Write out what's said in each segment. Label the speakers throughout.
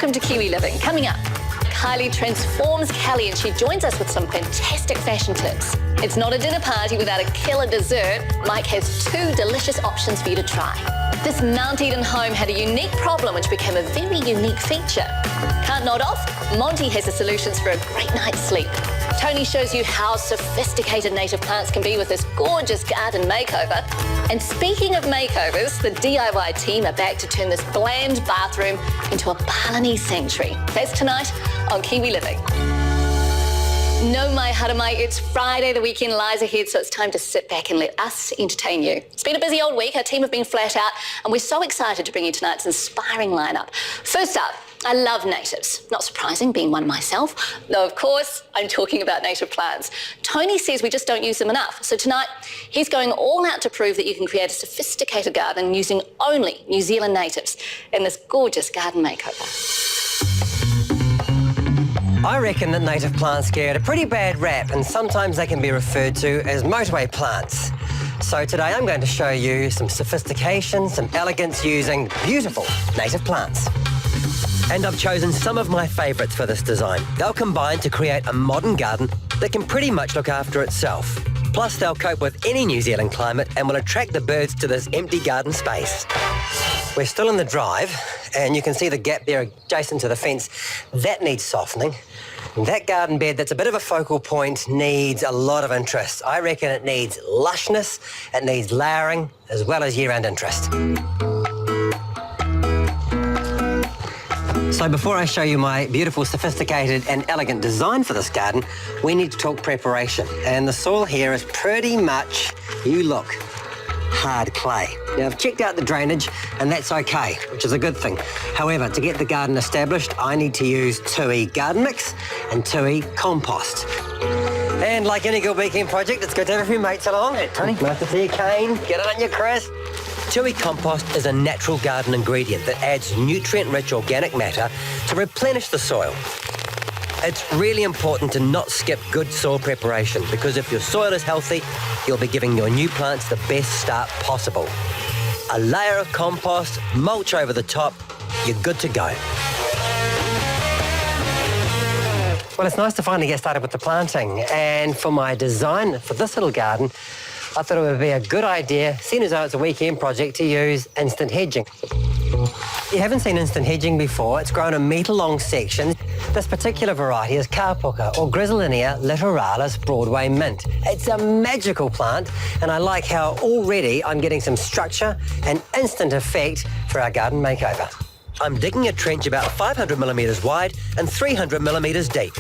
Speaker 1: Welcome to Kiwi Living. Coming up, Kylie transforms Kelly and she joins us with some fantastic fashion tips. It's not a dinner party without a killer dessert. Mike has 2 delicious options for you to try. This Mount Eden home had a unique problem which became a very unique feature. Can't nod off? Monty has the solutions for a great night's sleep. Tony shows you how sophisticated native plants can be with this gorgeous garden makeover. And speaking of makeovers, the DIY team are back to turn this bland bathroom into a Balinese sanctuary. That's tonight on Kiwi Living. No, my haramai, it's Friday, the weekend lies ahead, so it's time to sit back and let us entertain you. It's been a busy old week, our team have been flat out, and we're so excited to bring you tonight's inspiring lineup. First up, I love natives. Not surprising, being one myself. Though, of course, I'm talking about native plants. Tony says we just don't use them enough. So tonight, he's going all out to prove that you can create a sophisticated garden using only New Zealand natives in this gorgeous garden makeover.
Speaker 2: I reckon that native plants get a pretty bad rap, and sometimes they can be referred to as motorway plants. So today I'm going to show you some sophistication, some elegance using beautiful native plants. And I've chosen some of my favourites for this design. They'll combine to create a modern garden that can pretty much look after itself. Plus they'll cope with any New Zealand climate and will attract the birds to this empty garden space. We're still in the drive, and you can see the gap there adjacent to the fence. That needs softening. That garden bed that's a bit of a focal point needs a lot of interest. I reckon it needs lushness, it needs layering, as well as year-round interest. So before I show you my beautiful, sophisticated and elegant design for this garden, we need to talk preparation. And the soil here is pretty much, you look, hard clay. Now, I've checked out the drainage, and that's okay, which is a good thing. However, to get the garden established, I need to use 2E garden mix and 2E compost. And like any good weekend project, it's good to have a few mates along. Hey, Tony. Nice to see you, Kane. Get it on your Chris. 2E compost is a natural garden ingredient that adds nutrient-rich organic matter to replenish the soil. It's really important to not skip good soil preparation, because if your soil is healthy, you'll be giving your new plants the best start possible. A layer of compost, mulch over the top, you're good to go. Well, it's nice to finally get started with the planting, and for my design for this little garden, I thought it would be a good idea, seeing as though it's a weekend project, to use instant hedging. If you haven't seen instant hedging before, it's grown in metre-long sections. This particular variety is Kapuka, or Griselinea littoralis Broadway mint. It's a magical plant, and I like how already I'm getting some structure and instant effect for our garden makeover. I'm digging a trench about 500 millimetres wide and 300 millimetres deep.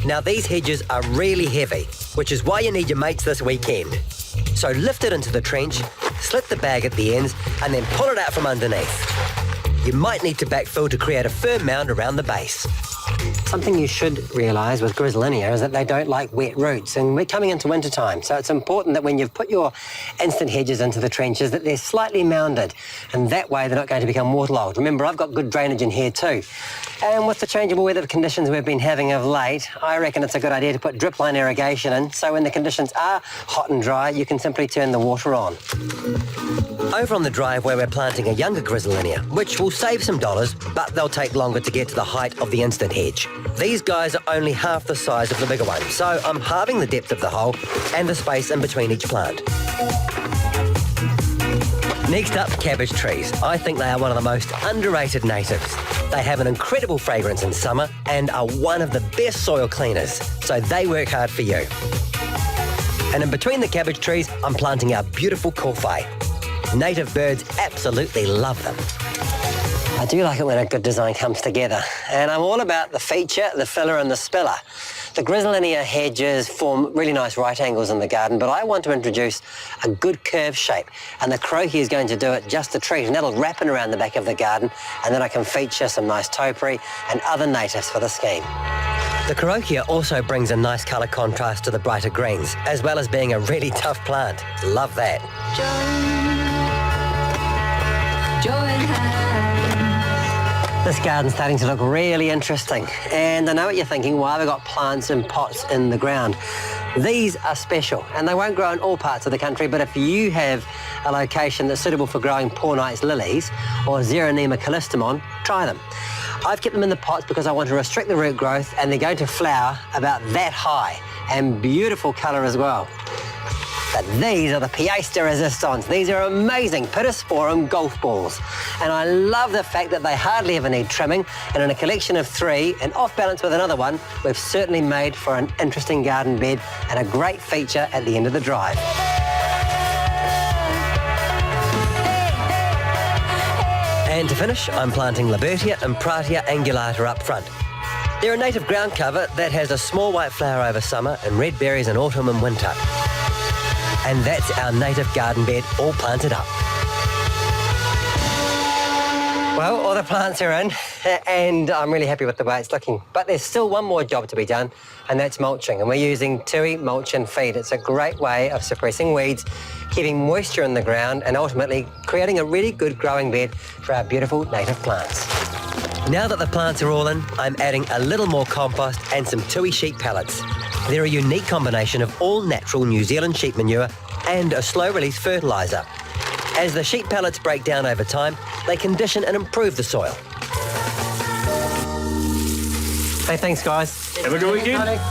Speaker 2: Now, these hedges are really heavy, which is why you need your mates this weekend. So lift it into the trench, slit the bag at the ends, and then pull it out from underneath. You might need to backfill to create a firm mound around the base. Something you should realise with Griselinea is that they don't like wet roots, and we're coming into winter time, so it's important that when you've put your instant hedges into the trenches that they're slightly mounded, and that way they're not going to become waterlogged. Remember, I've got good drainage in here too. And with the changeable weather conditions we've been having of late, I reckon it's a good idea to put drip line irrigation in, so when the conditions are hot and dry, you can simply turn the water on. Over on the driveway, we're planting a younger Griselinea, which will save some dollars, but they'll take longer to get to the height of the instant hedge. These guys are only half the size of the bigger one, so I'm halving the depth of the hole and the space in between each plant. Next up, cabbage trees. I think they are one of the most underrated natives. They have an incredible fragrance in summer and are one of the best soil cleaners, so they work hard for you. And in between the cabbage trees, I'm planting our beautiful kowhai. Native birds absolutely love them. I do like it when a good design comes together, and I'm all about the feature, the filler and the spiller. The Griselinea hedges form really nice right angles in the garden, but I want to introduce a good curved shape, and the croquet is going to do it just a treat, and that'll wrap it around the back of the garden, and then I can feature some nice topiary and other natives for the scheme. The croquet also brings a nice colour contrast to the brighter greens, as well as being a really tough plant. Love that. This garden's starting to look really interesting, and I know what you're thinking, why have we got plants in pots in the ground? These are special and they won't grow in all parts of the country, but if you have a location that's suitable for growing Poor Knight's lilies or Xeronema callistemon, try them. I've kept them in the pots because I want to restrict the root growth, and they're going to flower about that high and beautiful colour as well. But these are the pièce de résistance. These are amazing Pittosporum golf balls. And I love the fact that they hardly ever need trimming, and in a collection of 3 and off balance with another one, we've certainly made for an interesting garden bed and a great feature at the end of the drive. And to finish, I'm planting Libertia and Pratia angulata up front. They're a native ground cover that has a small white flower over summer and red berries in autumn and winter. And that's our native garden bed all planted up. Well, all the plants are in and I'm really happy with the way it's looking. But there's still one more job to be done, and that's mulching. And we're using 2E mulch and feed. It's a great way of suppressing weeds, keeping moisture in the ground, and ultimately creating a really good growing bed for our beautiful native plants. Now that the plants are all in, I'm adding a little more compost and some 2E sheep pellets. They're a unique combination of all natural New Zealand sheep manure and a slow-release fertiliser. As the sheep pellets break down over time, they condition and improve the soil. Hey, thanks guys.
Speaker 3: Have a good weekend.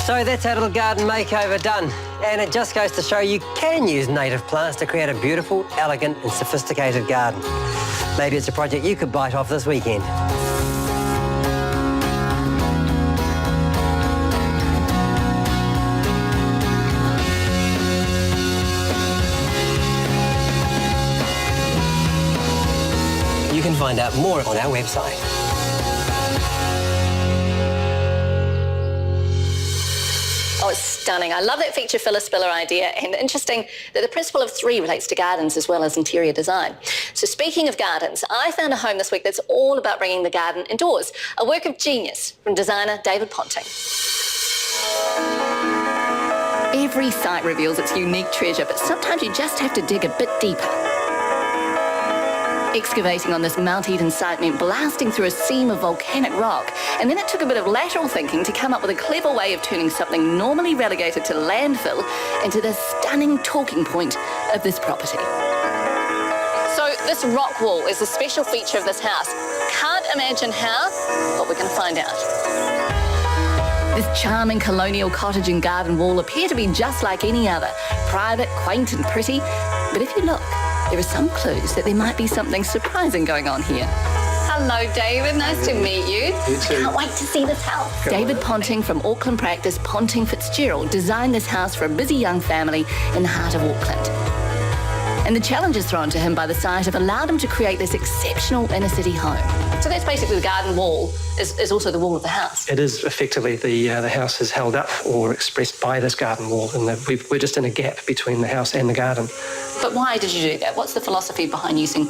Speaker 2: So that's our little garden makeover done. And it just goes to show you can use native plants to create a beautiful, elegant and sophisticated garden. Maybe it's a project you could bite off this weekend. You can find out more on our website.
Speaker 1: Oh, it's stunning. I love that feature filler spiller idea, and interesting that the principle of 3 relates to gardens as well as interior design. So speaking of gardens, I found a home this week that's all about bringing the garden indoors, a work of genius from designer David Ponting. Every site reveals its unique treasure, but sometimes you just have to dig a bit deeper. Excavating on this Mount Eden site meant blasting through a seam of volcanic rock, and then it took a bit of lateral thinking to come up with a clever way of turning something normally relegated to landfill into the stunning talking point of this property. So this rock wall is a special feature of this house. Can't imagine how, but we're going to find out. This charming colonial cottage and garden wall appear to be just like any other, private, quaint and pretty, but if you look, there are some clues that there might be something surprising going on here. Hello, David. Nice to meet you.
Speaker 3: You too.
Speaker 1: I can't wait to see this house. David Ponting from Auckland practice Ponting Fitzgerald designed this house for a busy young family in the heart of Auckland. And the challenges thrown to him by the site have allowed him to create this exceptional inner city home. So that's basically the garden wall is also the wall of the house.
Speaker 3: It is effectively the house is held up or expressed by this garden wall, and we're just in a gap between the house and the garden.
Speaker 1: But why did you do that? What's the philosophy behind using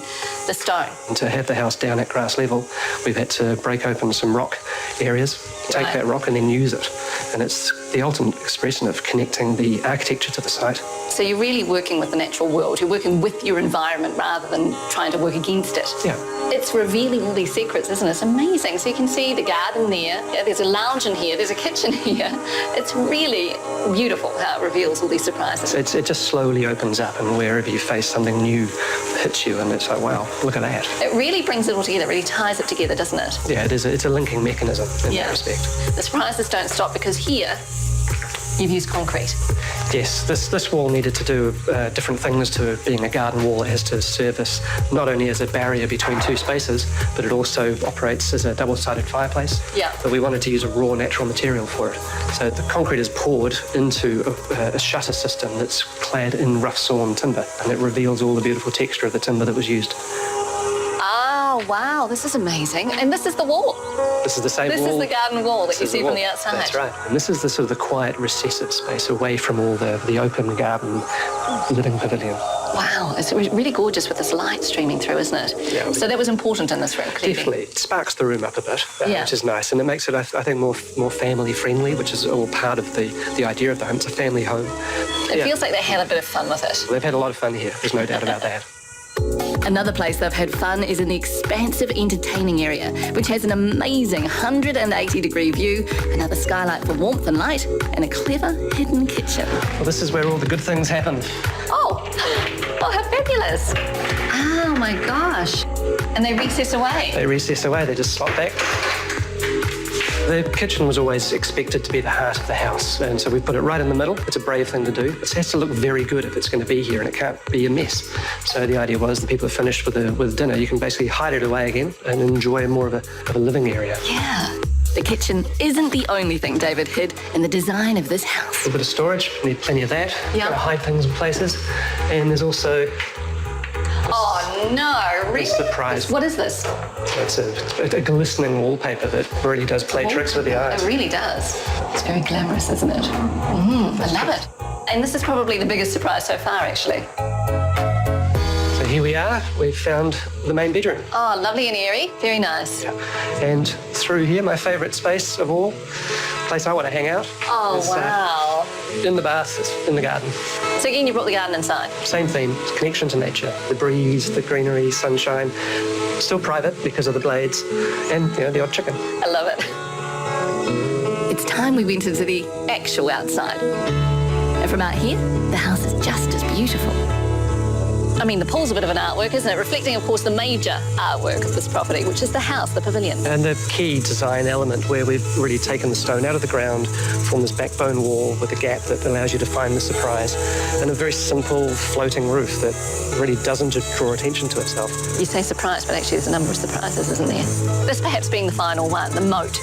Speaker 1: the stone?
Speaker 3: And to have the house down at grass level, we've had to break open some rock areas, take that rock and then use it. And it's the ultimate expression of connecting the architecture to the site.
Speaker 1: So you're really working with the natural world. You're working with your environment rather than trying to work against it.
Speaker 3: Yeah.
Speaker 1: It's revealing all these secrets, isn't it? It's amazing. So you can see the garden there. Yeah, there's a lounge in here. There's a kitchen here. It's really beautiful how it reveals all these surprises.
Speaker 3: It just slowly opens up, and wherever you face something new hits you, and it's like, wow, look at that.
Speaker 1: It really brings it all together. It really ties it together, doesn't it?
Speaker 3: Yeah, it is. It's a linking mechanism in that respect.
Speaker 1: The surprises don't stop because here you've used concrete.
Speaker 3: Yes, this wall needed to do different things to being a garden wall. It has to service not only as a barrier between two spaces, but it also operates as a double-sided fireplace.
Speaker 1: Yeah.
Speaker 3: But we wanted to use a raw natural material for it. So the concrete is poured into a shutter system that's clad in rough sawn timber, and it reveals all the beautiful texture of the timber that was used.
Speaker 1: Oh, wow, this is amazing. And this is the wall.
Speaker 3: This is the same wall.
Speaker 1: This is the garden wall that you see from the outside.
Speaker 3: That's right. And this is the sort of the quiet, recessive space away from all the open garden living pavilion.
Speaker 1: Wow, it's really gorgeous with this light streaming through, isn't it?
Speaker 3: Yeah.
Speaker 1: So that was important in this room, clearly.
Speaker 3: Definitely. It sparks the room up a bit, which is nice. And it makes it, I think, more family-friendly, which is all part of the idea of the home. It's a family home.
Speaker 1: It feels like they had a bit of fun with it.
Speaker 3: They've had a lot of fun here. There's no doubt about that.
Speaker 1: Another place they've had fun is in the expansive entertaining area, which has an amazing 180-degree view, another skylight for warmth and light, and a clever hidden kitchen.
Speaker 3: Well, this is where all the good things happen.
Speaker 1: Oh, how fabulous. Oh my gosh. And they recess away.
Speaker 3: They recess away, they just slot back. The kitchen was always expected to be the heart of the house, and so we put it right in the middle. It's a brave thing to do. It has to look very good if it's going to be here, and it can't be a mess. So the idea was the people are finished with dinner, you can basically hide it away again and enjoy more of a living area.
Speaker 1: Yeah. The kitchen isn't the only thing David hid in the design of this house.
Speaker 3: A little bit of storage, we need plenty of that.
Speaker 1: Yeah.
Speaker 3: Gotta hide things in places. And there's also...
Speaker 1: Oh no, really?
Speaker 3: Surprise.
Speaker 1: What is this?
Speaker 3: It's a glistening wallpaper that really does play tricks with the eyes.
Speaker 1: It really does. It's very glamorous, isn't it? I love it. And this is probably the biggest surprise so far, actually.
Speaker 3: So here we are. We've found the main bedroom.
Speaker 1: Oh, lovely and airy. Very nice.
Speaker 3: Yeah. And through here, my favourite space of all, place I want to hang out.
Speaker 1: Oh,
Speaker 3: is,
Speaker 1: wow.
Speaker 3: In the bath, in the garden.
Speaker 1: So again, you brought the garden inside.
Speaker 3: Same theme, connection to nature. The breeze, the greenery, sunshine. Still private because of the blades and, the odd chicken.
Speaker 1: I love it. It's time we went into the actual outside. And from out here, the house is just as beautiful. I mean, the pool's a bit of an artwork, isn't it? Reflecting, of course, the major artwork of this property, which is the house, the pavilion.
Speaker 3: And the key design element where we've really taken the stone out of the ground, formed this backbone wall with a gap that allows you to find the surprise, and a very simple floating roof that really doesn't draw attention to itself.
Speaker 1: You say surprise, but actually there's a number of surprises, isn't there? This perhaps being the final one, the moat.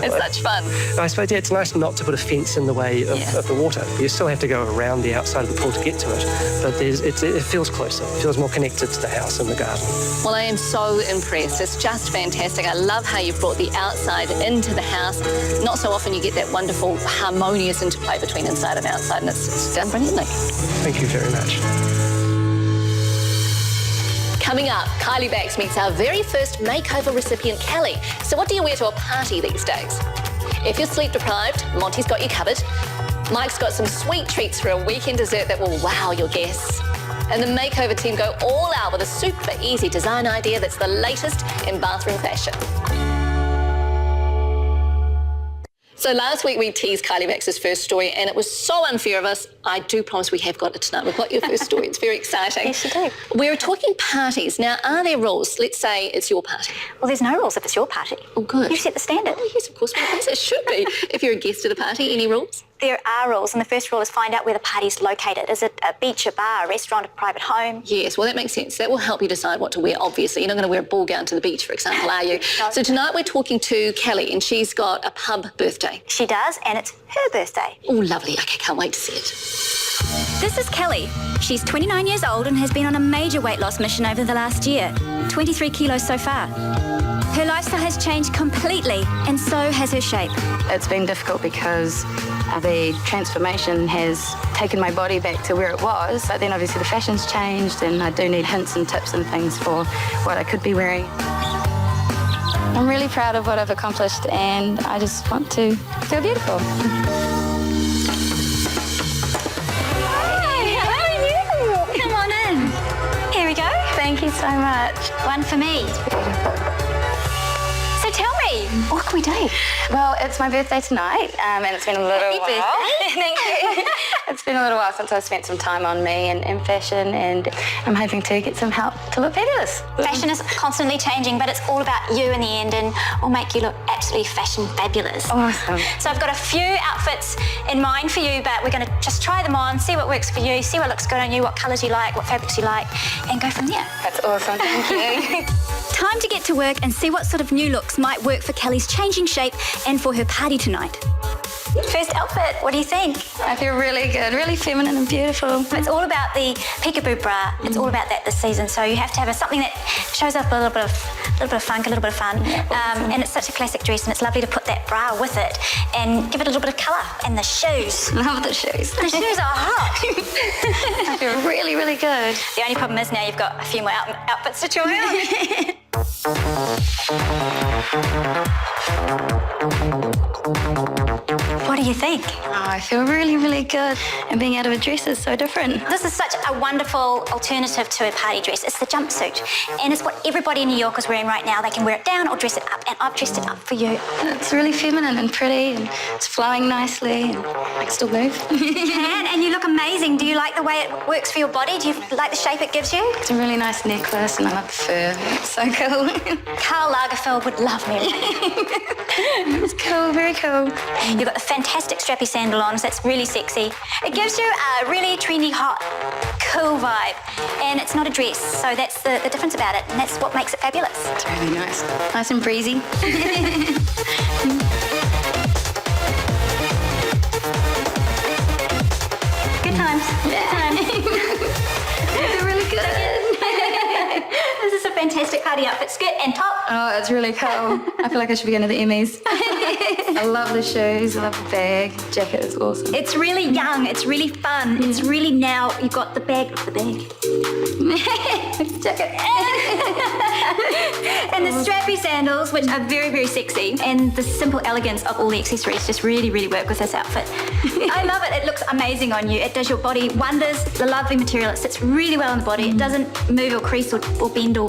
Speaker 1: It's such fun.
Speaker 3: I suppose, it's nice not to put a fence in the way of the water. You still have to go around the outside of the pool to get to it, but it feels closer. It feels more connected to the house and the garden.
Speaker 1: Well, I am so impressed. It's just fantastic. I love how you've brought the outside into the house. Not so often you get that wonderful, harmonious interplay between inside and outside, and it's done brilliantly.
Speaker 3: Thank you very much.
Speaker 1: Coming up, Kylie Bax meets our very first makeover recipient, Kelly. So what do you wear to a party these days? If you're sleep deprived, Monty's got you covered. Mike's got some sweet treats for a weekend dessert that will wow your guests. And the makeover team go all out with a super easy design idea that's the latest in bathroom fashion. So last week we teased Kylie Bax's first story, and it was so unfair of us. I do promise we have got it tonight. We've got your first story. It's very exciting.
Speaker 4: Yes, you do.
Speaker 1: We're talking parties. Now, are there rules? Let's say it's your party.
Speaker 4: Well, there's no rules if it's your party.
Speaker 1: Oh, good.
Speaker 4: You set the standard.
Speaker 1: Oh, yes, of course. Well, yes, it should be. If you're a guest at a party, any rules?
Speaker 4: There are rules, and the first rule is find out where the party's located. Is it a beach, a bar, a restaurant, a private home?
Speaker 1: Yes, well, that makes sense. That will help you decide what to wear, obviously. You're not going to wear a ball gown to the beach, for example, are you?
Speaker 4: No.
Speaker 1: So tonight we're talking to Kelly, and she's got a pub birthday.
Speaker 4: She does, and it's her birthday.
Speaker 1: Oh, lovely. Okay, can't wait to see it.
Speaker 5: This is Kelly. She's 29 years old and has been on a major weight loss mission over the last year. 23 kilos so far. Her lifestyle has changed completely, and so has her shape.
Speaker 6: It's been difficult because the transformation has taken my body back to where it was, but then obviously the fashion's changed and I do need hints and tips and things for what I could be wearing. I'm really proud of what I've accomplished and I just want to feel beautiful.
Speaker 4: Hey, how are you? Come on in. Here we go.
Speaker 6: Thank you so much.
Speaker 4: One for me. So tell me, what can we do?
Speaker 6: Well, it's my birthday tonight, and it's been a little while.
Speaker 4: Birthday.
Speaker 6: Thank you. It's been a little while since I've spent some time on me and fashion, and I'm hoping to get some help to look fabulous.
Speaker 4: Fashion is constantly changing, but it's all about you in the end, and will make you look absolutely fashion fabulous.
Speaker 6: Awesome.
Speaker 4: So I've got a few outfits in mind for you, but we're going to just try them on, see what works for you, see what looks good on you, what colours you like, what fabrics you like, and go from there.
Speaker 6: That's awesome. Thank you.
Speaker 5: Time to get to work and see what sort of new looks might work for Kelly's changing shape and for her party tonight.
Speaker 4: First outfit, what do you think?
Speaker 6: I feel really good, really feminine and beautiful.
Speaker 4: It's all about the peekaboo bra. It's all about that this season. So you have to have something that shows up a little bit of funk, a little bit of fun. And it's such a classic dress, and it's lovely to put that bra with it and give it a little bit of colour. And the shoes.
Speaker 6: Love the shoes.
Speaker 4: The shoes are hot.
Speaker 6: I feel really, really good.
Speaker 4: The only problem is now you've got a few more outfits to try on. What do do you think?
Speaker 6: Oh, I feel really, really good. And being out of a dress is so different.
Speaker 4: This is such a wonderful alternative to a party dress. It's the jumpsuit. And it's what everybody in New York is wearing right now. They can wear it down or dress it up. And I've dressed it up for you.
Speaker 6: It's really feminine and pretty, and it's flowing nicely, and I can still move.
Speaker 4: You can, and you look amazing. Do you like the way it works for your body? Do you like the shape it gives you?
Speaker 6: It's a really nice necklace, and I love the fur. It's so cool.
Speaker 4: Karl Lagerfeld would love me.
Speaker 6: It's cool, very cool.
Speaker 4: You've got the fantastic strappy sandal on, so it's really sexy. It gives you a really trendy, hot, cool vibe. And it's not a dress, so that's the difference about it, and that's what makes it fabulous.
Speaker 6: It's really nice. Nice and breezy.
Speaker 4: Good times. Good times.
Speaker 6: They're really good.
Speaker 4: This is a fantastic party outfit, skirt and top.
Speaker 6: Oh, it's really cool. I feel like I should be going to the Emmys. I love the shoes, I love the bag. Jacket is awesome.
Speaker 4: It's really young, it's really fun, it's really now, you've got the bag.
Speaker 6: Jacket.
Speaker 4: And the strappy sandals, which are very, very sexy, and the simple elegance of all the accessories just really, really work with this outfit. I love it. It looks amazing on you. It does your body wonders. The lovely material. It sits really well on the body. It doesn't move or crease or bend or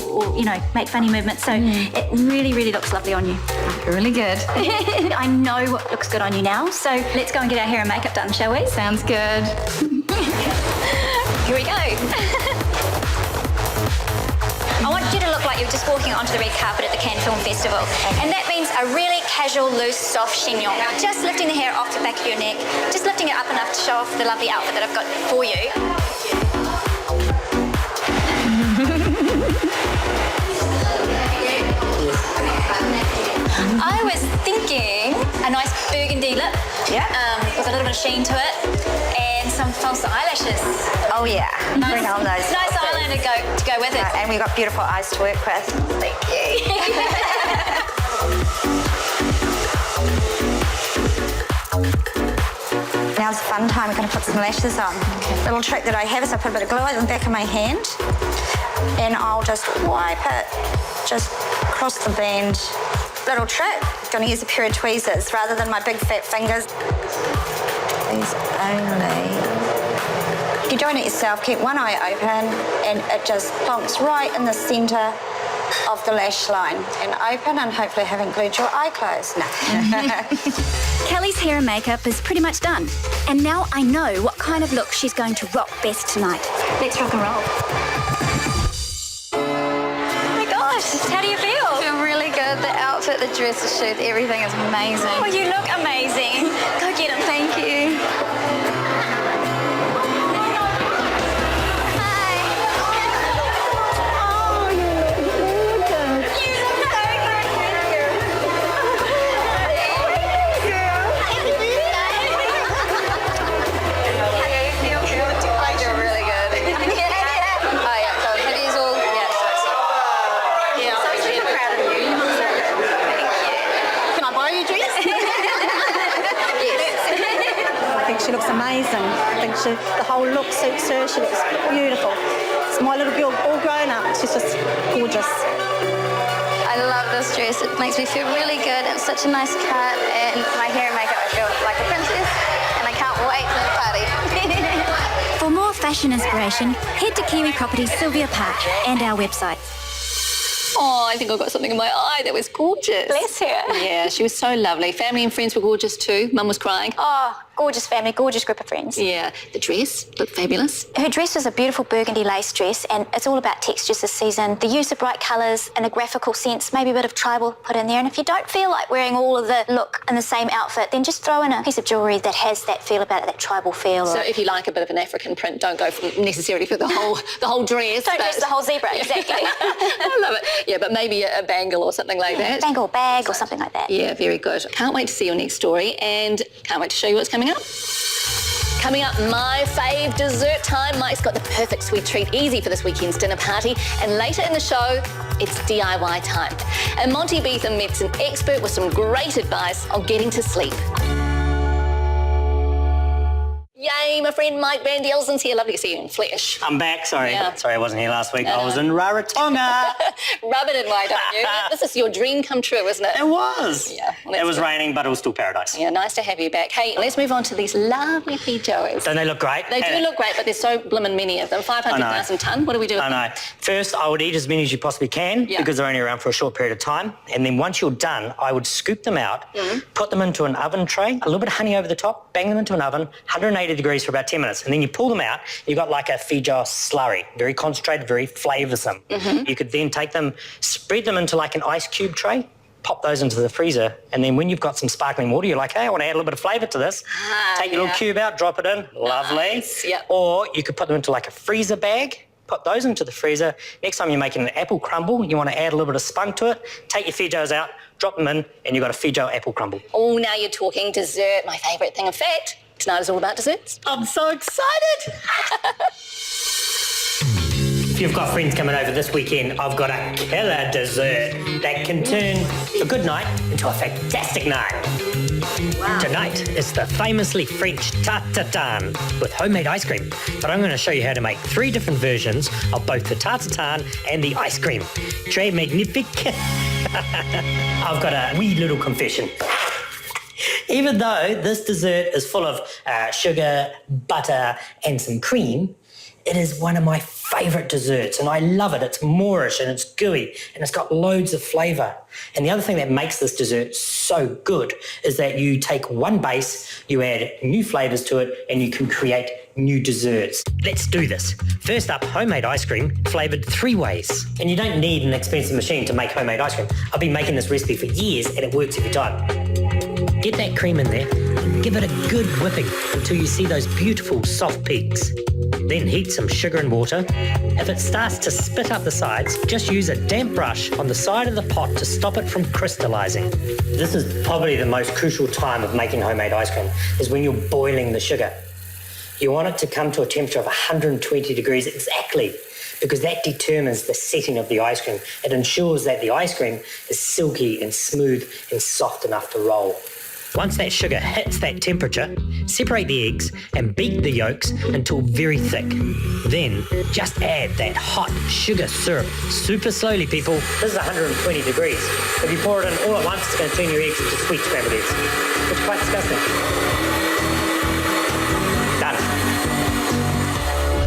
Speaker 4: make funny movements. So it really, really looks lovely on you.
Speaker 6: Really good.
Speaker 4: I know what looks good on you now. So let's go and get our hair and makeup done, shall we?
Speaker 6: Sounds good.
Speaker 4: Here we go. I want you to look like you're just walking onto the red carpet at the Cannes Film Festival. And that means a really casual, loose, soft chignon. Just lifting the hair off the back of your neck, just lifting it up enough to show off the lovely outfit that I've got for you. I was thinking a nice burgundy lip, with a little bit of sheen to it, and some false eyelashes.
Speaker 7: Oh yeah, bring on those.
Speaker 4: Nice eyeliner to go with it.
Speaker 7: And we've got beautiful eyes to work with.
Speaker 4: Thank you.
Speaker 7: Now's the fun time, we're going to put some lashes on. Little trick that I have is I put a bit of glue on the back of my hand and I'll just wipe it just across the band. Little trick, going to use a pair of tweezers rather than my big fat fingers. These only. If you're doing it yourself, keep one eye open and it just plonks right in the centre of the lash line. And open and hopefully haven't glued your eye closed. No.
Speaker 5: Kelly's hair and makeup is pretty much done. And now I know what kind of look she's going to rock best tonight.
Speaker 4: Let's rock and roll. Oh my gosh, how do you feel?
Speaker 6: I feel really good. The outfit, the dress, the shoes, everything is amazing.
Speaker 4: Oh, you look amazing. Go get it.
Speaker 6: Thank you.
Speaker 8: She looks amazing. I think the whole look suits her. She looks beautiful. It's my little girl all grown up. She's just gorgeous.
Speaker 6: I love this dress. It makes me feel really good. It's such a nice cut, and my hair and makeup, I feel like a princess, and I can't wait for the party.
Speaker 5: For more fashion inspiration, head to Kiwi Properties Sylvia Park and our website.
Speaker 1: Oh, I think I got something in my eye that was gorgeous.
Speaker 4: Bless her.
Speaker 1: Yeah, she was so lovely. Family and friends were gorgeous too. Mum was crying.
Speaker 4: Oh, gorgeous family, gorgeous group of friends.
Speaker 1: Yeah, the dress looked fabulous.
Speaker 4: Her dress is a beautiful burgundy lace dress, and it's all about textures this season. The use of bright colours in a graphical sense, maybe a bit of tribal put in there. And if you don't feel like wearing all of the look in the same outfit, then just throw in a piece of jewellery that has that feel about it, that tribal feel.
Speaker 1: So if you like a bit of an African print, don't go necessarily for the whole dress.
Speaker 4: Don't dress the whole zebra, exactly.
Speaker 1: I love it. Yeah, but maybe a bangle or something like that.
Speaker 4: Bangle or bag or something like that.
Speaker 1: Yeah, very good. Can't wait to see your next story and can't wait to show you what's coming up. Coming up, my fave dessert time. Mike's got the perfect sweet treat easy for this weekend's dinner party. And later in the show, it's DIY time. And Monty Beetham meets an expert with some great advice on getting to sleep. Yay, Hey, my friend Mike Van Dielsen's here. Lovely to see you in flesh.
Speaker 9: I'm back, sorry.
Speaker 1: Yeah.
Speaker 9: Sorry I wasn't here last week.
Speaker 1: No,
Speaker 9: I was
Speaker 1: no.
Speaker 9: in Rarotonga.
Speaker 1: Rub it in, why don't you? This is your dream come true, isn't it?
Speaker 9: It was.
Speaker 1: Yeah, well, that's
Speaker 9: it was
Speaker 1: good.
Speaker 9: raining, but it was still paradise.
Speaker 1: Yeah, nice to have you back. Hey, let's move on to these lovely PJs.
Speaker 9: Don't they look great?
Speaker 1: They do look great, but there's so blimmin' many of them. 500,000 tonne. What do we do with
Speaker 9: I
Speaker 1: them?
Speaker 9: know. First, I would eat as many as you possibly can
Speaker 1: Yeah.
Speaker 9: because they're only around for a short period of time. And then once you're done, I would scoop them out, put them into an oven tray, a little bit of honey over the top, bang them into an oven, 180 degrees for about 10 minutes. And then you pull them out, you've got like a Feijoa slurry, very concentrated, very flavoursome. You could then take them, spread them into like an ice cube tray, pop those into the freezer, and then when you've got some sparkling water, you're like, hey, I want to add a little bit of flavour to this. Take your little cube out, drop it in, lovely.
Speaker 1: Nice, yep.
Speaker 9: Or you could put them into like a freezer bag, put those into the freezer. Next time you're making an apple crumble, you want to add a little bit of spunk to it, take your Feijoas out, drop them in, and you've got a Feijoa apple crumble.
Speaker 1: Oh, now you're talking dessert, my favourite thing. In fact, tonight is all about desserts.
Speaker 9: I'm so excited! If you've got friends coming over this weekend, I've got a killer dessert that can turn a good night into a fantastic night. Wow. Tonight is the famously French tarte tatin with homemade ice cream. But I'm going to show you how to make 3 different versions of both the tarte tatin and the ice cream. Très magnifique. I've got a wee little confession. Even though this dessert is full of sugar, butter, and some cream, it is one of my favourite desserts and I love it. It's Moorish and it's gooey and it's got loads of flavour. And the other thing that makes this dessert so good is that you take one base, you add new flavours to it, and you can create new desserts. Let's do this. First up, homemade ice cream flavoured 3 ways. And you don't need an expensive machine to make homemade ice cream. I've been making this recipe for years and it works every time. Get that cream in there and give it a good whipping until you see those beautiful soft peaks. Then heat some sugar and water. If it starts to spit up the sides, just use a damp brush on the side of the pot to stop it from crystallising. This is probably the most crucial time of making homemade ice cream, is when you're boiling the sugar. You want it to come to a temperature of 120 degrees exactly, because that determines the setting of the ice cream. It ensures that the ice cream is silky and smooth and soft enough to roll. Once that sugar hits that temperature, separate the eggs and beat the yolks until very thick. Then just add that hot sugar syrup super slowly, people. This is 120 degrees. If you pour it in all at once, it's going to turn your eggs into sweet scrambled eggs. It's quite disgusting. Done.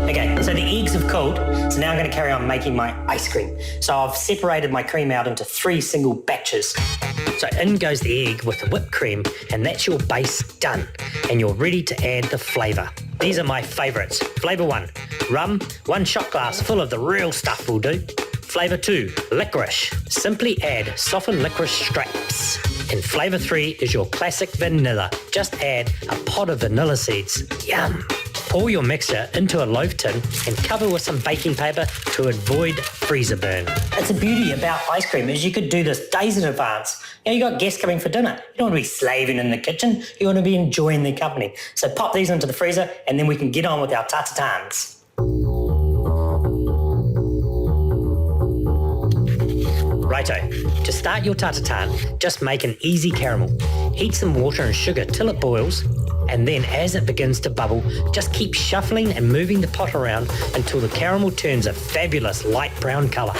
Speaker 9: Okay, so the eggs have cooled, so now I'm going to carry on making my ice cream. So I've separated my cream out into 3 single batches. So in goes the egg with the whipped cream, and that's your base done. And you're ready to add the flavour. These are my favourites. Flavour 1, rum, 1 shot glass full of the real stuff will do. Flavour 2, licorice. Simply add softened licorice strips. And flavour 3 is your classic vanilla. Just add a pod of vanilla seeds. Yum! Pour your mixture into a loaf tin and cover with some baking paper to avoid freezer burn. It's a beauty about ice cream is you could do this days in advance. You got guests coming for dinner. You don't want to be slaving in the kitchen. You want to be enjoying their company. So pop these into the freezer and then we can get on with our tarte tatins. Righto, to start your tarte tatin, just make an easy caramel. Heat some water and sugar till it boils, and then as it begins to bubble, just keep shuffling and moving the pot around until the caramel turns a fabulous light brown colour.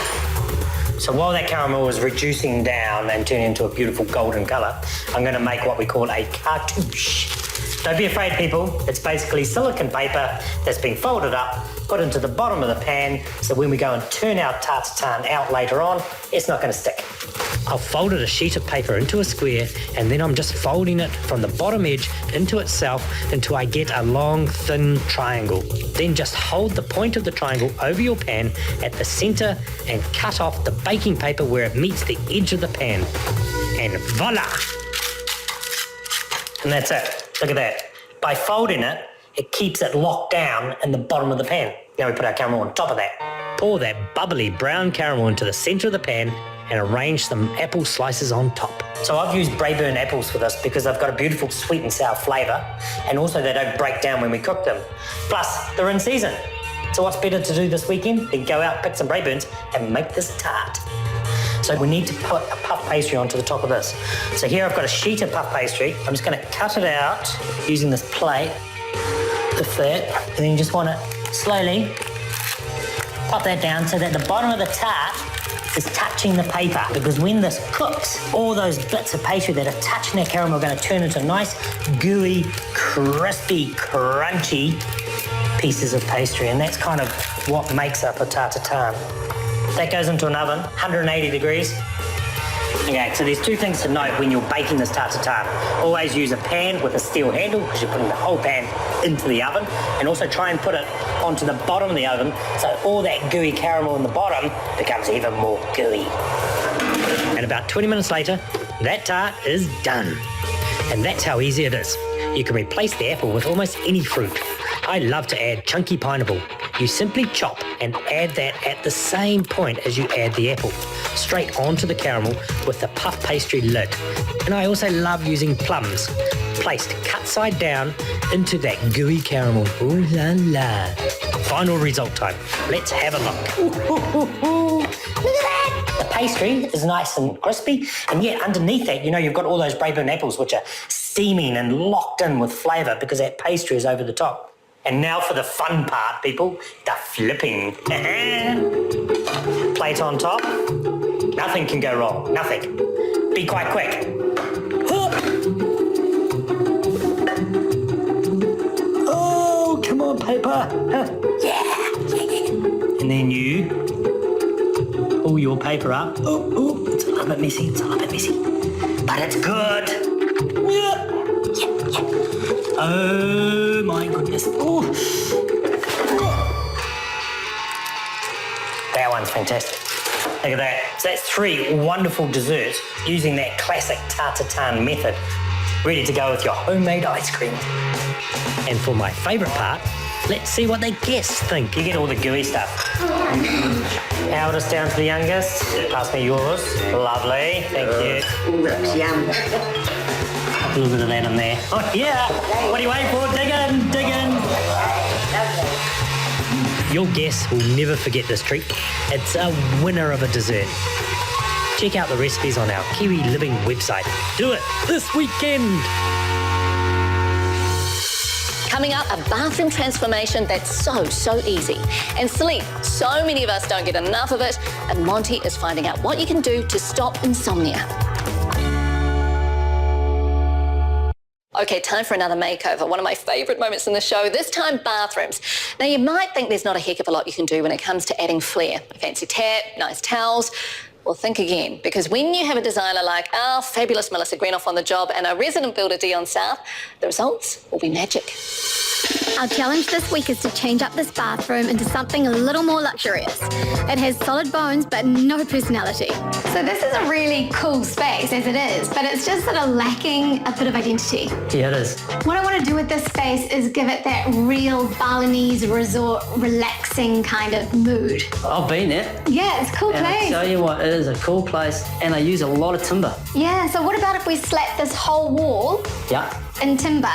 Speaker 9: So while that caramel is reducing down and turning into a beautiful golden colour, I'm going to make what we call a cartouche. Don't be afraid, people. It's basically silicone paper that's been folded up, put into the bottom of the pan, so when we go and turn our tarte tatin out later on, it's not going to stick. I've folded a sheet of paper into a square, and then I'm just folding it from the bottom edge into itself until I get a long, thin triangle. Then just hold the point of the triangle over your pan at the centre and cut off the baking paper where it meets the edge of the pan. And voila! And that's it. Look at that. By folding it, it keeps it locked down in the bottom of the pan. Now we put our caramel on top of that. Pour that bubbly brown caramel into the centre of the pan and arrange some apple slices on top. So I've used Braeburn apples for this because they've got a beautiful sweet and sour flavour, and also they don't break down when we cook them. Plus, they're in season. So what's better to do this weekend than go out, pick some Braeburns and make this tart. So we need to put a puff pastry onto the top of this. So here I've got a sheet of puff pastry. I'm just going to cut it out using this plate. to fit, and then you just want to slowly pop that down so that the bottom of the tart is touching the paper, because when this cooks, all those bits of pastry that are touching that caramel are going to turn into nice, gooey, crispy, crunchy pieces of pastry, and that's kind of what makes up a tartare. That goes into an oven, 180 degrees. Okay, so there's two things to note when you're baking this tartare. Always use a pan with a steel handle, because you're putting the whole pan into the oven, and also try and put it onto the bottom of the oven so all that gooey caramel in the bottom becomes even more gooey. And about 20 minutes later, that tart is done. And that's how easy it is. You can replace the apple with almost any fruit. I love to add chunky pineapple. You simply chop and add that at the same point as you add the apple, straight onto the caramel with the puff pastry lid. And I also love using plums, placed cut side down into that gooey caramel. Ooh la la. Final result time. Let's have a look. Ooh, ooh, ooh, ooh. Look at that! The pastry is nice and crispy, and yet underneath that, you know, you've got all those Braeburn apples which are steaming and locked in with flavour because that pastry is over the top. And now for the fun part, people, the flipping. Plate on top. Nothing can go wrong, nothing. Be quite quick. Oh, come on, paper. Yeah. And then you pull your paper up. Oh, it's a little bit messy, but it's good. Yeah. Oh my goodness. Oh. That one's fantastic. Look at that. So that's 3 wonderful desserts using that classic tartare method, ready to go with your homemade ice cream. And for my favourite part, let's see what the guests think. You get all the gooey stuff. Eldest down to the youngest. Pass me yours. Lovely. Thank you.
Speaker 10: Ooh, that's yum.
Speaker 9: A little bit of that in there. Oh, yeah. What are you waiting for? Dig in. Your guests will never forget this treat. It's a winner of a dessert. Check out the recipes on our Kiwi Living website. Do it this weekend.
Speaker 1: Coming up, a bathroom transformation that's so easy. And sleep, so many of us don't get enough of it, and Monty is finding out what you can do to stop insomnia. Okay, time for another makeover, one of my favourite moments in the show, this time bathrooms. Now, you might think there's not a heck of a lot you can do when it comes to adding flair. A fancy tap, nice towels. Well, think again, because when you have a designer like our fabulous Melissa Greenoff on the job and our resident builder Dion South, the results will be magic.
Speaker 5: Our challenge this week is to change up this bathroom into something a little more luxurious. It has solid bones but no personality.
Speaker 11: So this is a really cool space as it is, but it's just sort of lacking a bit of identity.
Speaker 3: Yeah, it is.
Speaker 11: What I want to do with this space is give it that real Balinese resort relaxing kind of mood.
Speaker 12: I've been there.
Speaker 11: Yeah, it's a cool
Speaker 12: And
Speaker 11: place.
Speaker 12: I tell you what, it is a cool place, and they use a lot of timber.
Speaker 11: Yeah, so what about if we slap this whole wall
Speaker 12: Yeah.
Speaker 11: in timber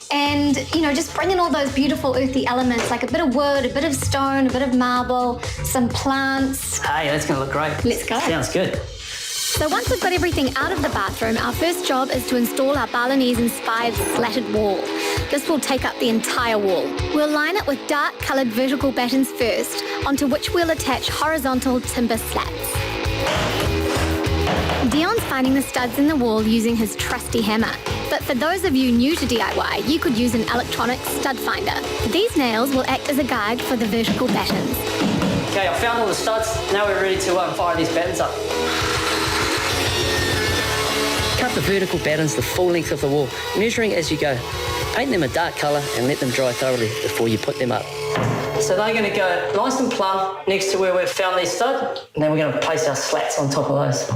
Speaker 11: and, you know, just bring in all those beautiful earthy elements like a bit of wood, a bit of stone, a bit of marble, some plants.
Speaker 12: Hey, that's going to look great.
Speaker 11: Let's go.
Speaker 12: Sounds good.
Speaker 5: So once we've got everything out of the bathroom, our first job is to install our Balinese-inspired slatted wall. This will take up the entire wall. We'll line it with dark-coloured vertical battens first, onto which we'll attach horizontal timber slats. Dion's finding the studs in the wall using his trusty hammer. But for those of you new to DIY, you could use an electronic stud finder. These nails will act as a guide for the vertical battens.
Speaker 12: Okay, I found all the studs. Now we're ready to fire these battens up. Cut the vertical battens the full length of the wall, measuring as you go. Paint them a dark colour and let them dry thoroughly before you put them up. So they're going to go nice and plumb next to where we've found these studs, and then we're going to place our slats on top of those.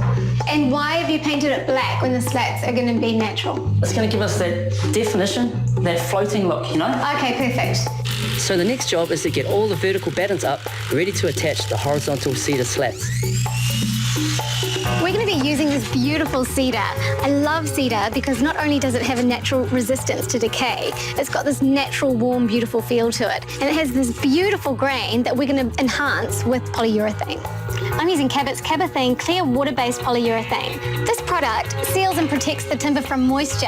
Speaker 11: And why have you painted it black when the slats are going to be natural?
Speaker 12: It's going to give us that definition, that floating look, you know?
Speaker 11: Okay, perfect.
Speaker 12: So the next job is to get all the vertical battens up, ready to attach the horizontal cedar slats.
Speaker 5: We're going to be using this beautiful cedar. I love cedar because not only does it have a natural resistance to decay, it's got this natural, warm, beautiful feel to it. And it has this beautiful grain that we're going to enhance with polyurethane. I'm using Cabot's Cabothane clear water-based polyurethane. This product seals and protects the timber from moisture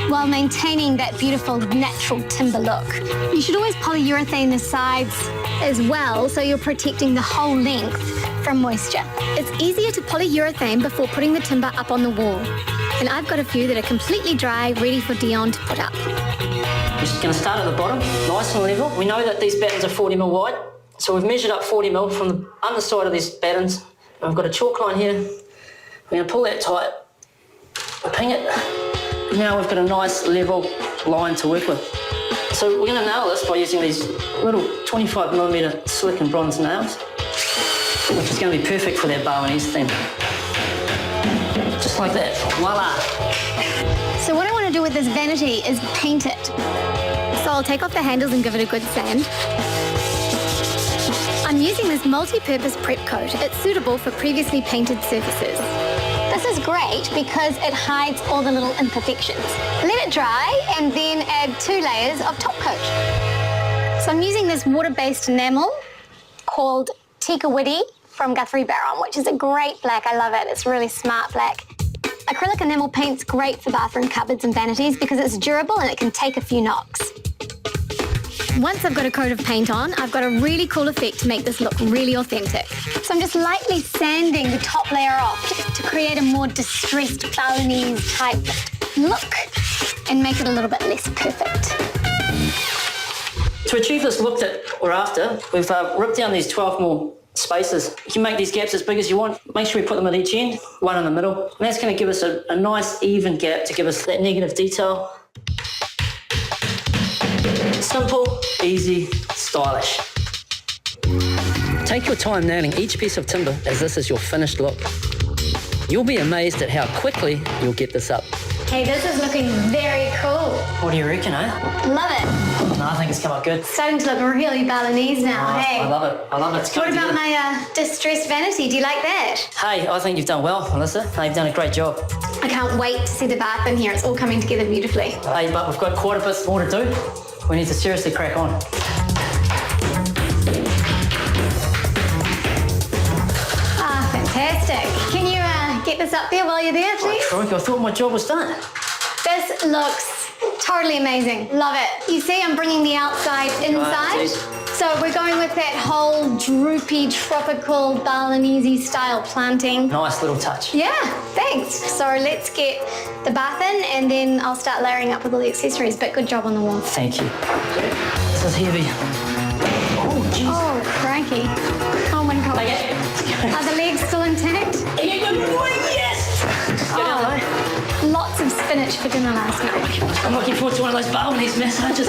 Speaker 5: while maintaining that beautiful natural timber look. You should always polyurethane the sides as well so you're protecting the whole length from moisture. It's easier to polyurethane before putting the timber up on the wall. And I've got a few that are completely dry, ready for Dion to put up.
Speaker 12: We're just going to start at the bottom, nice and level. We know that these battens are 40 mil wide, so we've measured up 40 mil from the underside of these battens. We've got a chalk line here. We're going to pull that tight, ping it. Now we've got a nice level line to work with. So we're going to nail this by using these little 25mm slick and bronze nails, which is going to be perfect for that Balinese theme. Just like that, voila.
Speaker 5: So what I want to do with this vanity is paint it. So I'll take off the handles and give it a good sand. I'm using this multi-purpose prep coat. It's suitable for previously painted surfaces. This is great because it hides all the little imperfections. Let it dry and then add 2 layers of top coat. So I'm using this water-based enamel called Kiwi from Guthrie Barron, which is a great black. I love it. It's really smart black. Acrylic enamel paint's great for bathroom cupboards and vanities because it's durable and it can take a few knocks. Once I've got a coat of paint on, I've got a really cool effect to make this look really authentic. So I'm just lightly sanding the top layer off to create a more distressed Balinese type look and make it a little bit less perfect.
Speaker 12: To achieve this look that we're after, we've ripped down these 12mm spaces. You can make these gaps as big as you want. Make sure we put them at each end, one in the middle. And that's going to give us a nice even gap to give us that negative detail. Simple, easy, stylish. Take your time nailing each piece of timber as this is your finished look. You'll be amazed at how quickly you'll get this up.
Speaker 5: Hey, this is looking very cool.
Speaker 12: What do you reckon, eh?
Speaker 5: Love it.
Speaker 12: No, I think it's come out good.
Speaker 5: Starting to look really Balinese now,
Speaker 12: Oh,
Speaker 5: hey?
Speaker 12: I love it. I love it. It's
Speaker 5: What
Speaker 12: coming
Speaker 5: about
Speaker 12: together.
Speaker 5: my distressed vanity? Do you like that?
Speaker 12: Hey, I think you've done well, Melissa. You've done a great job.
Speaker 5: I can't wait to see the bath in here. It's all coming together beautifully.
Speaker 12: Hey, but we've got quite a bit more to do. We need to seriously crack on.
Speaker 5: Ah, fantastic. Can you get this up there while you're there, please?
Speaker 12: Crikey, I thought my job was done.
Speaker 5: This looks totally amazing. Love it. You see, I'm bringing the outside inside. So we're going with that whole droopy, tropical, Balinese style planting.
Speaker 12: Nice little touch.
Speaker 5: Yeah, thanks. So let's get the bath in and then I'll start layering up with all the accessories, but good job on the wall.
Speaker 12: Thank you. This is heavy. Oh, jeez.
Speaker 5: Oh, crikey. Oh my God.
Speaker 12: Okay.
Speaker 5: Are the legs still intact?
Speaker 12: Yes! Go down low.
Speaker 5: Lots of spinach for dinner last night.
Speaker 12: I'm looking forward to one of those Balinese massages.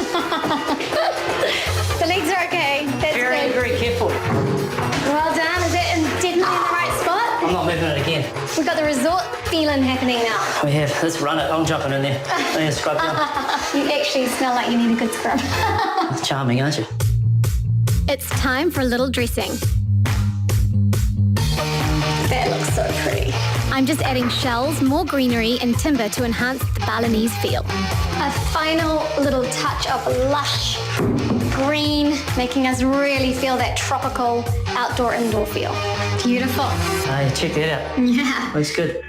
Speaker 5: The legs are okay. That's
Speaker 12: Very,
Speaker 5: good.
Speaker 12: very careful.
Speaker 5: Well done. Is it definitely in the right spot?
Speaker 12: I'm not moving it again.
Speaker 5: We've got the resort feeling happening now.
Speaker 12: We have. Let's run it. I'm jumping in there. I'm going to scrub down.
Speaker 5: You actually smell like you need a good scrub.
Speaker 12: Charming, aren't you?
Speaker 5: It's time for a little dressing. That looks so pretty. I'm just adding shells, more greenery and timber to enhance the Balinese feel. A final little touch of lush green, making us really feel that tropical outdoor-indoor feel. Beautiful.
Speaker 12: Hey, check that out.
Speaker 5: Yeah.
Speaker 12: Looks good.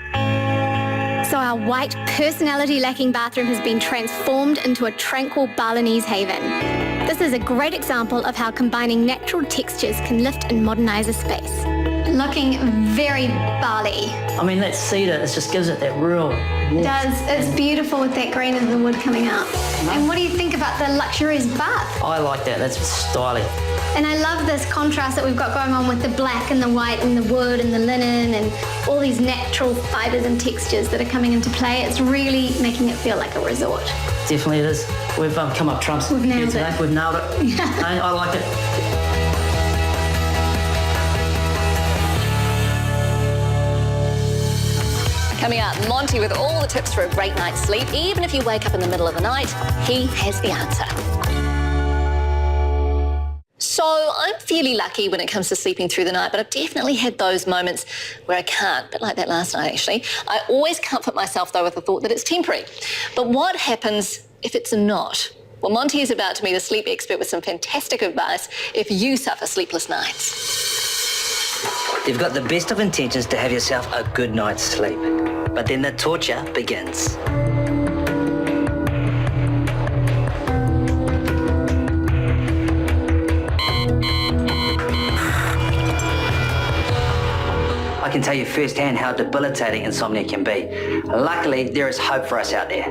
Speaker 5: So our white, personality-lacking bathroom has been transformed into a tranquil Balinese haven. This is a great example of how combining natural textures can lift and modernise a space. Looking very Bali.
Speaker 12: I mean, that cedar, it just gives it that real...
Speaker 5: It does. It's beautiful with that green of the wood coming out. And what do you think about the luxurious bath?
Speaker 12: I like that. That's stylish.
Speaker 5: And I love this contrast that we've got going on with the black and the white and the wood and the linen and all these natural fibres and textures that are coming into play. It's really making it feel like a resort.
Speaker 12: Definitely it is. We've come up trumps
Speaker 5: We've
Speaker 12: here
Speaker 5: nailed
Speaker 12: today.
Speaker 5: it.
Speaker 12: We've nailed it.
Speaker 5: Yeah.
Speaker 12: I like it.
Speaker 1: Coming up, Monty with all the tips for a great night's sleep. Even if you wake up in the middle of the night, he has the answer. So I'm fairly lucky when it comes to sleeping through the night, but I've definitely had those moments where I can't, a bit like that last night actually. I always comfort myself though with the thought that it's temporary. But what happens if it's not? Well, Monty is about to meet a sleep expert with some fantastic advice if you suffer sleepless nights.
Speaker 12: You've got the best of intentions to have yourself a good night's sleep, but then the torture begins. I can tell you firsthand how debilitating insomnia can be. Luckily, there is hope for us out there.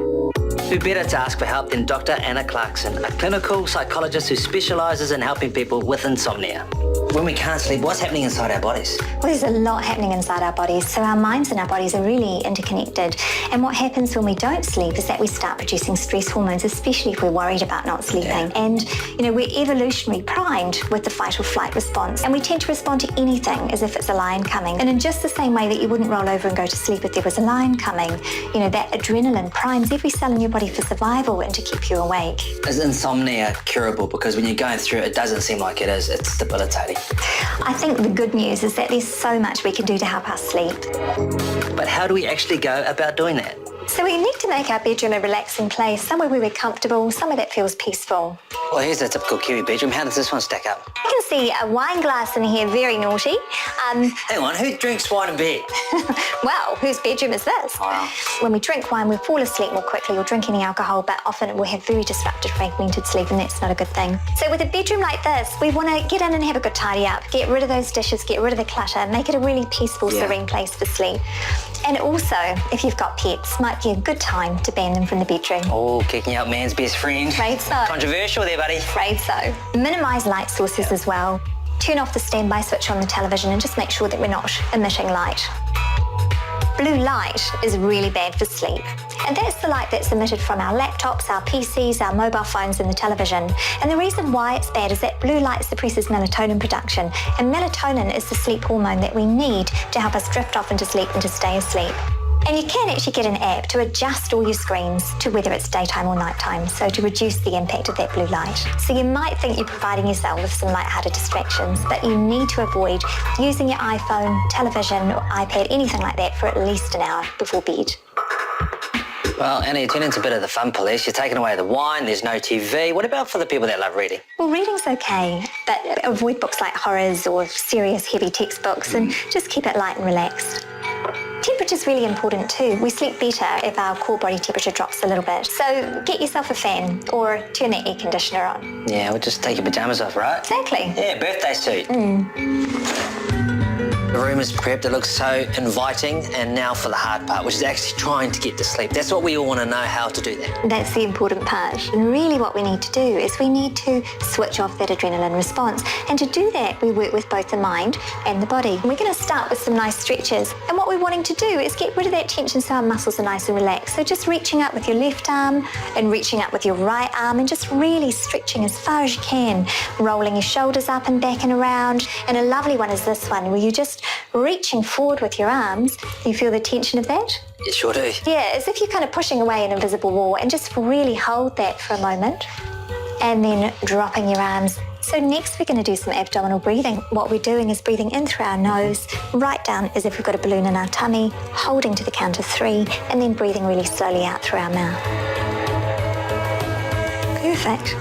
Speaker 12: Who better to ask for help than Dr. Anna Clarkson, a clinical psychologist who specialises in helping people with insomnia. When we can't sleep, what's happening inside our bodies?
Speaker 4: Well, there's a lot happening inside our bodies. So our minds and our bodies are really interconnected. And what happens when we don't sleep is that we start producing stress hormones, especially if we're worried about not sleeping. Yeah. And, we're evolutionary primed with the fight or flight response. And we tend to respond to anything as if it's a lion coming. And in just the same way that you wouldn't roll over and go to sleep if there was a lion coming, that adrenaline primes every cell in your body for survival and to keep you awake.
Speaker 12: Is insomnia curable? Because when you're going through it, it doesn't seem like it is. It's debilitating.
Speaker 4: I think the good news is that there's so much we can do to help us sleep.
Speaker 12: But how do we actually go about doing that?
Speaker 4: So we need to make our bedroom a relaxing place, somewhere where we're comfortable, somewhere that feels peaceful.
Speaker 12: Well, here's a typical Kiwi bedroom. How does this one stack up?
Speaker 4: You can see a wine glass in here, very naughty.
Speaker 12: Hang on, who drinks wine in bed?
Speaker 4: Well, whose bedroom is this?
Speaker 12: Wow.
Speaker 4: When we drink wine, we fall asleep more quickly or drink any alcohol, but often we have very disrupted, fragmented sleep, and that's not a good thing. So with a bedroom like this, we want to get in and have a good tidy up, get rid of those dishes, get rid of the clutter, make it a really peaceful, serene place for sleep. And also, if you've got pets, might be a good time to ban them from the bedroom.
Speaker 12: Oh, kicking out man's best friend.
Speaker 4: Afraid so.
Speaker 12: Controversial there, buddy.
Speaker 4: Afraid so. Minimise light sources as well. Turn off the standby switch on the television and just make sure that we're not emitting light. Blue light is really bad for sleep. And that's the light that's emitted from our laptops, our PCs, our mobile phones and the television. And the reason why it's bad is that blue light suppresses melatonin production. And melatonin is the sleep hormone that we need to help us drift off into sleep and to stay asleep. And you can actually get an app to adjust all your screens to whether it's daytime or nighttime, so to reduce the impact of that blue light. So you might think you're providing yourself with some lighthearted distractions, but you need to avoid using your iPhone, television or iPad, anything like that for at least an hour before bed.
Speaker 12: Well, Anna, you turn into a bit of the fun police. You're taking away the wine, there's no TV. What about for the people that love reading?
Speaker 4: Well, reading's okay, but avoid books like horrors or serious, heavy textbooks and just keep it light and relaxed. Temperature's really important too. We sleep better if our core body temperature drops a little bit. So get yourself a fan or turn the air conditioner on.
Speaker 12: Yeah, we'll just take your pyjamas off, right?
Speaker 4: Exactly.
Speaker 12: Yeah, birthday suit. The room is prepped, it looks so inviting, and now for the hard part, which is actually trying to get to sleep. That's what we all want to know, how to do that.
Speaker 4: That's the important part. And really what we need to do is we need to switch off that adrenaline response. And to do that, we work with both the mind and the body. And we're going to start with some nice stretches. And what we're wanting to do is get rid of that tension so our muscles are nice and relaxed. So just reaching up with your left arm and reaching up with your right arm and just really stretching as far as you can, rolling your shoulders up and back and around. And a lovely one is this one, where you just reaching forward with your arms. You feel the tension of that?
Speaker 12: You sure do.
Speaker 4: Yeah, as if you're kind of pushing away an invisible wall, and just really hold that for a moment and then dropping your arms. So next we're going to do some abdominal breathing. What we're doing is breathing in through our nose, right down as if we've got a balloon in our tummy, holding to the count of 3 and then breathing really slowly out through our mouth. Perfect.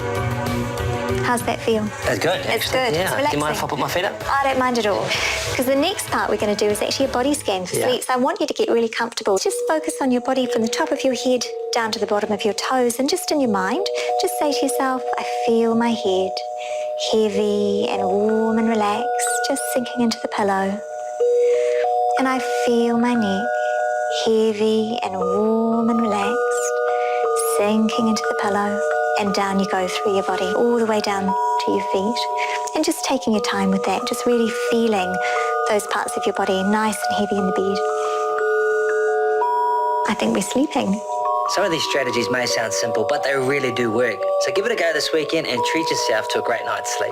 Speaker 4: How's that feel?
Speaker 12: That's good.
Speaker 4: It's good.
Speaker 12: Yeah.
Speaker 4: It's relaxing.
Speaker 12: Do you mind if I put my feet up?
Speaker 4: I don't mind at all. Because the next part we're going to do is actually a body scan for sleep. So I want you to get really comfortable. Just focus on your body from the top of your head down to the bottom of your toes, and just in your mind, just say to yourself, I feel my head heavy and warm and relaxed, just sinking into the pillow. And I feel my neck heavy and warm and relaxed, sinking into the pillow. And down you go through your body, all the way down to your feet. And just taking your time with that, just really feeling those parts of your body nice and heavy in the bed. I think we're sleeping.
Speaker 12: Some of these strategies may sound simple, but they really do work. So give it a go this weekend and treat yourself to a great night's sleep.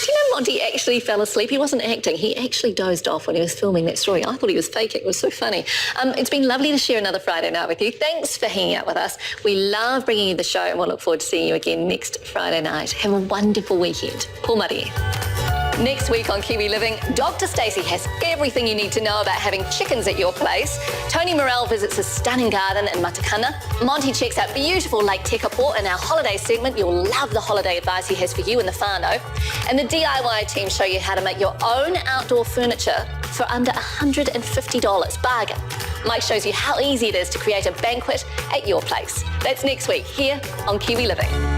Speaker 1: Do you know Monty actually fell asleep. He wasn't acting. He actually dozed off when he was filming that story. I thought he was faking. It was so funny. It's been lovely to share another Friday night with you. Thanks for hanging out with us. We love bringing you the show, and we'll look forward to seeing you again next Friday night. Have a wonderful weekend. Pōmari. Next week on Kiwi Living, Dr. Stacey has everything you need to know about having chickens at your place. Tony Morrell visits a stunning garden in Matakana. Monty checks out beautiful Lake Tekapo in our holiday segment. You'll love the holiday advice he has for you in the whānau. And the DIY team show you how to make your own outdoor furniture for under $150. Bargain. Mike shows you how easy it is to create a banquet at your place. That's next week here on Kiwi Living.